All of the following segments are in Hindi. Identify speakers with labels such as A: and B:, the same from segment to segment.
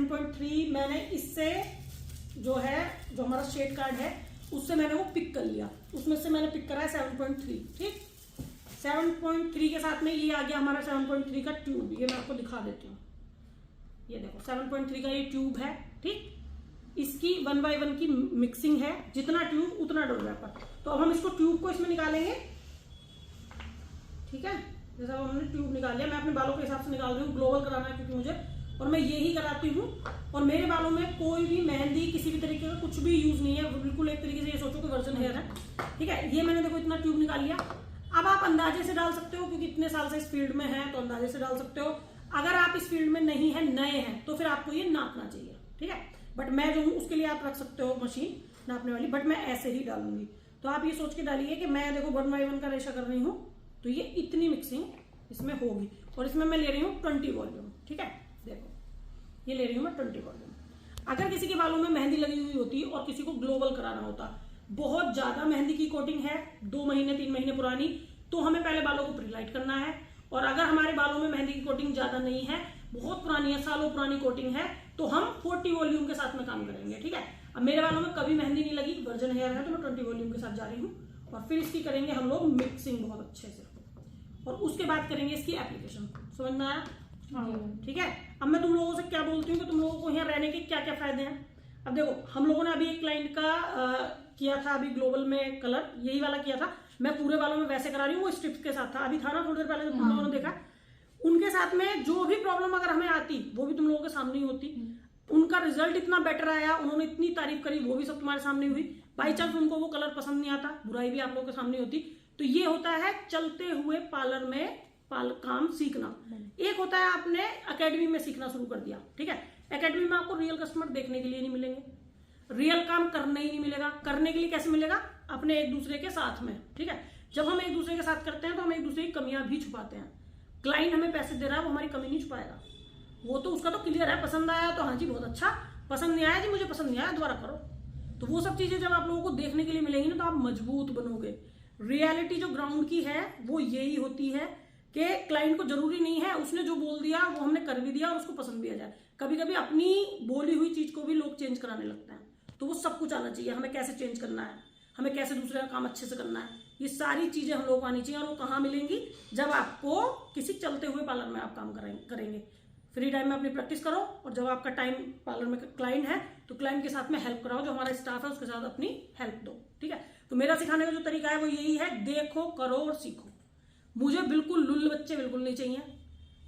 A: 7.3 मैंने इससे जो है, जो हमारा शेड कार्ड है उससे मैंने वो पिक कर लिया, उसमें से मैंने पिक करा है 7.3। ठीक, 7.3 के साथ में ये आ गया हमारा 7.3 का ट्यूब। ये मैं आपको दिखा देती हूँ, ये देखो 7.3 का ये ट्यूब है। ठीक, इसकी 1 by 1 की मिक्सिंग है, जितना ट्यूब उतना डबल रैपर। तो अब हम इसको ट्यूब को इसमें निकालेंगे। ठीक है, जैसा हमने ट्यूब निकाल लिया, मैं अपने बालों के हिसाब से निकाल रही हूँ, ग्लोबल कराना है क्योंकि मुझे, और मैं यही कराती हूँ। और मेरे बालों में कोई भी मेहंदी किसी भी तरीके का कुछ भी यूज नहीं है, बिल्कुल एक तरीके से ये सोचो कि वर्जन हेयर है। ठीक है, ये मैंने देखो इतना ट्यूब निकाल लिया। अब आप अंदाजे से डाल सकते हो, क्योंकि इतने साल से इस फील्ड में है तो अंदाजे से डाल सकते हो। अगर आप इस फील्ड में नहीं है, नए हैं, तो फिर आपको ये नापना चाहिए। ठीक है, बट मैं जो हूँ उसके लिए आप रख सकते हो मशीन नापने वाली, बट मैं ऐसे ही डालूंगी। तो आप ये सोच के डालिए कि मैं देखो 1 by 1 का रेशा कर रही हूँ, तो ये इतनी मिक्सिंग इसमें होगी। और इसमें मैं ले रही हूँ 20 वॉल्यूम। ठीक है, देखो ये ले रही हूँ मैं 20 वॉल्यूम। अगर किसी के बालों में मेहंदी लगी हुई होती और किसी को ग्लोबल कराना होता, बहुत ज्यादा मेहंदी की कोटिंग है, 2 महीने 3 महीने पुरानी, तो हमें पहले बालों को प्रीलाइट करना है। और अगर हमारे बालों में मेहंदी की कोटिंग ज्यादा नहीं है, बहुत पुरानी है, सालों पुरानी कोटिंग है, तो हम 40 वॉल्यूम के साथ में काम करेंगे। ठीक है, अब मेरे बालों में कभी मेहंदी नहीं लगी, वर्जन हेयर है, तो मैं 20 वॉल्यूम के साथ जा रही हूँ। और फिर इसकी करेंगे हम लोग मिक्सिंग बहुत अच्छे से, और उसके बाद करेंगे इसकी एप्लीकेशन। समझ में आया? ठीक है, अब मैं तुम लोगों से क्या बोलती हूँ कि तुम लोगों को यहाँ रहने के क्या क्या फायदे हैं। अब देखो, हम लोगों ने अभी एक क्लाइंट का किया था, अभी ग्लोबल में कलर यही वाला किया था। मैं पूरे बालों में वैसे करा रही हूँ, वो स्ट्रिप्स के साथ था, अभी था ना थोड़ी देर पहले जब तुम लोगों ने देखा। उनके साथ में जो भी प्रॉब्लम अगर हमें आती, वो भी तुम लोगों के सामने ही होती। उनका रिजल्ट इतना बेटर आया, उन्होंने इतनी तारीफ करी, वो भी सब तुम्हारे सामने हुई। बाई चांस उनको वो कलर पसंद नहीं आता, बुराई भी आप लोगों के सामने होती। तो ये होता है चलते हुए पार्लर में काम सीखना। एक होता है आपने एकेडमी में सीखना शुरू कर दिया। ठीक है, एकेडमी में आपको रियल कस्टमर देखने के लिए नहीं मिलेंगे, रियल काम करने ही नहीं मिलेगा। करने के लिए कैसे मिलेगा? अपने एक दूसरे के साथ में। ठीक है, जब हम एक दूसरे के साथ करते हैं तो हम एक दूसरे की कमियां भी छुपाते हैं। क्लाइंट हमें पैसे दे रहा है, वो हमारी कमी नहीं छुपाएगा, वो तो उसका तो क्लियर है, पसंद आया तो हाँ जी बहुत अच्छा, पसंद नहीं आया जी मुझे पसंद नहीं आया, दोबारा करो। तो वो सब चीजें जब आप लोगों को देखने के लिए मिलेंगी ना, तो आप मजबूत बनोगे। रियलिटी जो ग्राउंड की है वो यही होती है कि क्लाइंट को जरूरी नहीं है उसने जो बोल दिया वो हमने कर भी दिया और उसको पसंद भी आ जाए। कभी कभी अपनी बोली हुई चीज को भी लोग चेंज कराने लगते हैं। तो वो सब कुछ आना चाहिए, हमें कैसे चेंज करना है, हमें कैसे दूसरे का काम अच्छे से करना है, ये सारी चीजें हम लोग को आनी चाहिए। और वो कहाँ मिलेंगी? जब आपको किसी चलते हुए पार्लर में आप काम करेंगे। फ्री टाइम में अपनी प्रैक्टिस करो, और जब आपका टाइम पार्लर में क्लाइंट है तो क्लाइंट के साथ में हेल्प कराओ, जो हमारा स्टाफ है उसके साथ अपनी हेल्प दो। ठीक है, तो मेरा सिखाने का जो तरीका है वो यही है, देखो, करो और सीखो। मुझे बिल्कुल लुल्ल बच्चे बिल्कुल नहीं चाहिए,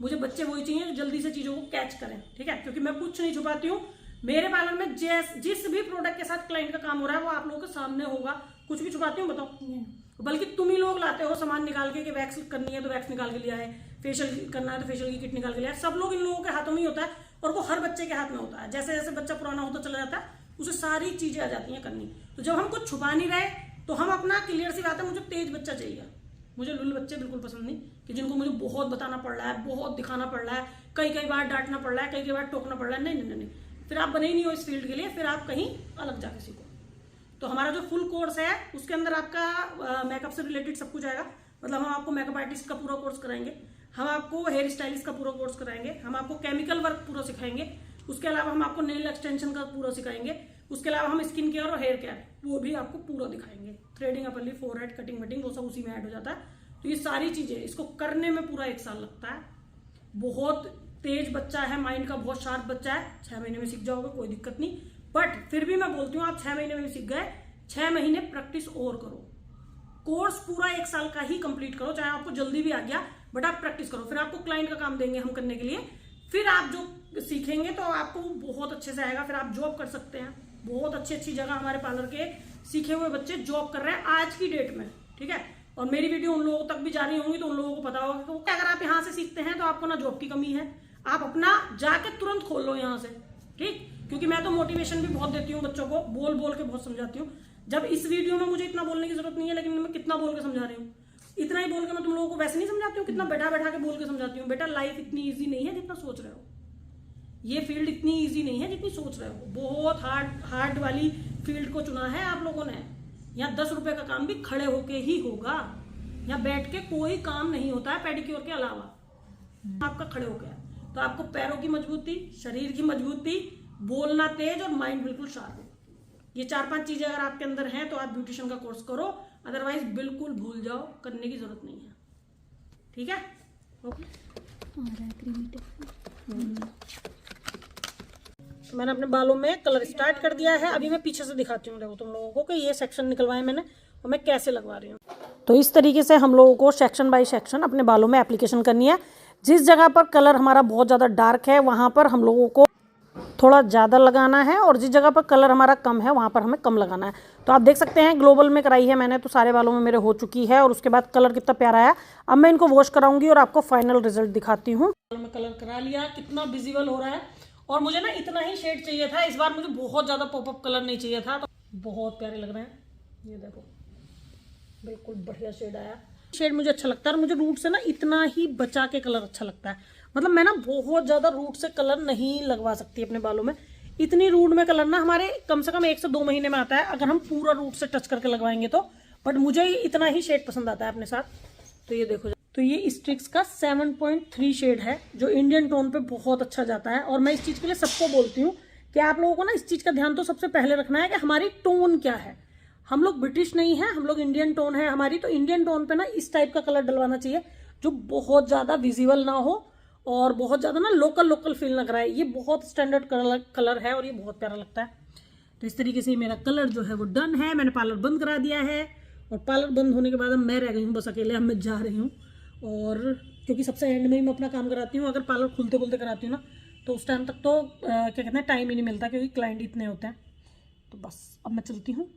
A: मुझे बच्चे वही चाहिए जो जल्दी से चीजों को कैच करें। ठीक है, क्योंकि मैं कुछ नहीं छुपाती हूँ। मेरे पार्लर में जिस भी प्रोडक्ट के साथ क्लाइंट का काम हो रहा है वो आप लोगों के सामने होगा। कुछ भी छुपाती हूँ बताओ? बल्कि तुम ही लोग लाते हो सामान निकाल के, कि वैक्स करनी है तो वैक्स निकाल के लिया है, फेशियल करना है तो फेशियल की किट निकाल के लिया है। सब लोग इन लोगों के हाथों में ही होता है, और वो हर बच्चे के हाथ में होता है। जैसे जैसे बच्चा पुराना होता चला जाता है उसे सारी चीजें आ जाती हैं करनी। तो जब हम कुछ छुपा नहीं रहे तो हम अपना क्लियर सी बात है, मुझे तेज बच्चा चाहिए, मुझे लुल बच्चे बिल्कुल पसंद नहीं कि जिनको मुझे बहुत बताना पड़ रहा है, बहुत दिखाना पड़ रहा है, कई बार डांटना पड़ रहा है, कई बार टोकना पड़ रहा है। नहीं नहीं नहीं, फिर आप बने ही नहीं हो इस फील्ड के लिए, फिर आप कहीं अलग जाके सीखो। तो हमारा जो फुल कोर्स है उसके अंदर आपका मेकअप से रिलेटेड सब कुछ आएगा। मतलब हम आपको मेकअप आर्टिस्ट का पूरा कोर्स कराएंगे, हम आपको हेयर स्टाइलिस्ट का पूरा कोर्स कराएंगे, हम आपको केमिकल वर्क पूरा सिखाएंगे, उसके अलावा हम आपको नेल एक्सटेंशन का पूरा सिखाएंगे, उसके अलावा हम स्किन केयर और हेयर केयर वो भी आपको पूरा दिखाएंगे। थ्रेडिंग, अपरली, फोरहेड, कटिंग वटिंग वो सब उसी में ऐड हो जाता है। तो ये सारी चीजें इसको करने में पूरा 1 साल लगता है। बहुत तेज बच्चा है, माइंड का बहुत शार्प बच्चा है, 6 महीने में सीख जाओगे, कोई दिक्कत नहीं। बट फिर भी मैं बोलती हूँ आप 6 महीने में भी सीख गए, 6 महीने प्रैक्टिस और करो। कोर्स पूरा 1 साल का ही कंप्लीट करो, चाहे आपको जल्दी भी आ गया, बट आप प्रैक्टिस करो। फिर आपको क्लाइंट का काम देंगे हम करने के लिए, फिर आप जो सीखेंगे तो आपको बहुत अच्छे से आएगा। फिर आप जॉब कर सकते हैं, बहुत अच्छी अच्छी जगह हमारे पार्लर के सीखे हुए बच्चे जॉब कर रहे हैं आज की डेट में। ठीक है, और मेरी वीडियो उन लोगों तक भी जा रही होंगी तो उन लोगों को पता होगा कि अगर आप यहाँ से सीखते हैं तो आपको ना जॉब की कमी है, आप अपना जाके तुरंत खोल लो यहाँ से। ठीक, क्योंकि मैं तो मोटिवेशन भी बहुत देती हूँ बच्चों को, बोल बोल के बहुत समझाती हूँ। जब इस वीडियो में मुझे इतना बोलने की जरूरत नहीं है, लेकिन मैं कितना बोल के समझा रही हूँ, इतना ही बोल के मैं तुम लोगों को वैसे नहीं समझाती हूँ, कितना बैठा बैठा के बोल के समझाती हूँ। बेटा लाइफ इतनी ईजी नहीं है जितना सोच रहे हो, ये फील्ड इतनी ईजी नहीं है जितनी सोच रहे हो। बहुत हार्ड वाली फील्ड को चुना है आप लोगों ने। यहाँ 10 रुपए का काम भी खड़े होके ही होगा, यहाँ बैठ के कोई काम नहीं होता है पेडिक्योर के अलावा, आपका खड़े होके है। तो आपको पैरों की मजबूती, शरीर की मजबूती, बोलना तेज और माइंड बिल्कुल शार्प। ये 4-5 चीजें अगर आपके अंदर हैं तो आप ब्यूटिशियन का कोर्स करो, अदरवाइज बिल्कुल भूल जाओ, करने की जरूरत नहीं है। ठीक है, ओके। तो मैंने अपने बालों में कलर स्टार्ट कर दिया है। अभी मैं पीछे से दिखाती हूँ देखो तुम लोगों को कि ये सेक्शन निकलवाए मैंने और मैं कैसे लगवा रही हूँ। तो इस तरीके से हम लोगों को सेक्शन बाय सेक्शन अपने बालों में एप्लीकेशन करनी है। जिस जगह पर कलर हमारा बहुत ज़्यादा डार्क है वहाँ पर हम लोगों को थोड़ा ज़्यादा लगाना है, और जिस जगह पर कलर हमारा कम है वहाँ पर हमें कम लगाना है। तो आप देख सकते हैं ग्लोबल में कराई है मैंने, तो सारे बालों में मेरे हो चुकी है, और उसके बाद कलर कितना प्यारा है। अब मैं इनको वॉश कराऊंगी और आपको फाइनल रिजल्ट दिखाती हूँ। बालों में कलर करा लिया, कितना विजिबल हो रहा है। और मुझे ना इतना ही शेड चाहिए था इस बार, मुझे बहुत ज़्यादा पॉपअप कलर नहीं चाहिए था। तो बहुत प्यारे लग रहे हैं, ये देखो बिल्कुल बढ़िया शेड आया। शेड मुझे अच्छा लगता है, और मुझे रूट से ना इतना ही बचा के कलर अच्छा लगता है। मतलब मैं ना बहुत ज़्यादा रूट से कलर नहीं लगवा सकती अपने बालों में। इतनी रूट में कलर ना हमारे कम से कम 1 से 2 महीने में आता है अगर हम पूरा रूट से टच करके लगवाएंगे तो। बट मुझे इतना ही शेड पसंद आता है अपने साथ। तो ये देखो, तो ये स्ट्रिक्स का 7.3 शेड है जो इंडियन टोन पे बहुत अच्छा जाता है। और मैं इस चीज़ के लिए सबको बोलती हूँ कि आप लोगों को ना इस चीज़ का ध्यान तो सबसे पहले रखना है कि हमारी टोन क्या है। हम लोग ब्रिटिश नहीं है, हम लोग इंडियन टोन है हमारी। तो इंडियन टोन पे ना इस टाइप का कलर डलवाना चाहिए जो बहुत ज़्यादा विजिबल ना हो और बहुत ज़्यादा ना लोकल फील ना कराए। ये बहुत स्टैंडर्ड कलर है और ये बहुत प्यारा लगता है। तो इस तरीके से मेरा कलर जो है वो डन है। मैंने पार्लर बंद करा दिया है, और पार्लर बंद होने के बाद अब मैं रह गई हूँ बस अकेले। अब मैं जा रही हूँ, और क्योंकि सबसे एंड में ही मैं अपना काम कराती हूँ। अगर पार्लर खुलते खुलते कराती हूँ ना तो उस टाइम तक तो क्या कहते हैं टाइम ही नहीं मिलता, क्योंकि क्लाइंट इतने होते हैं। तो बस अब मैं चलती हूँ।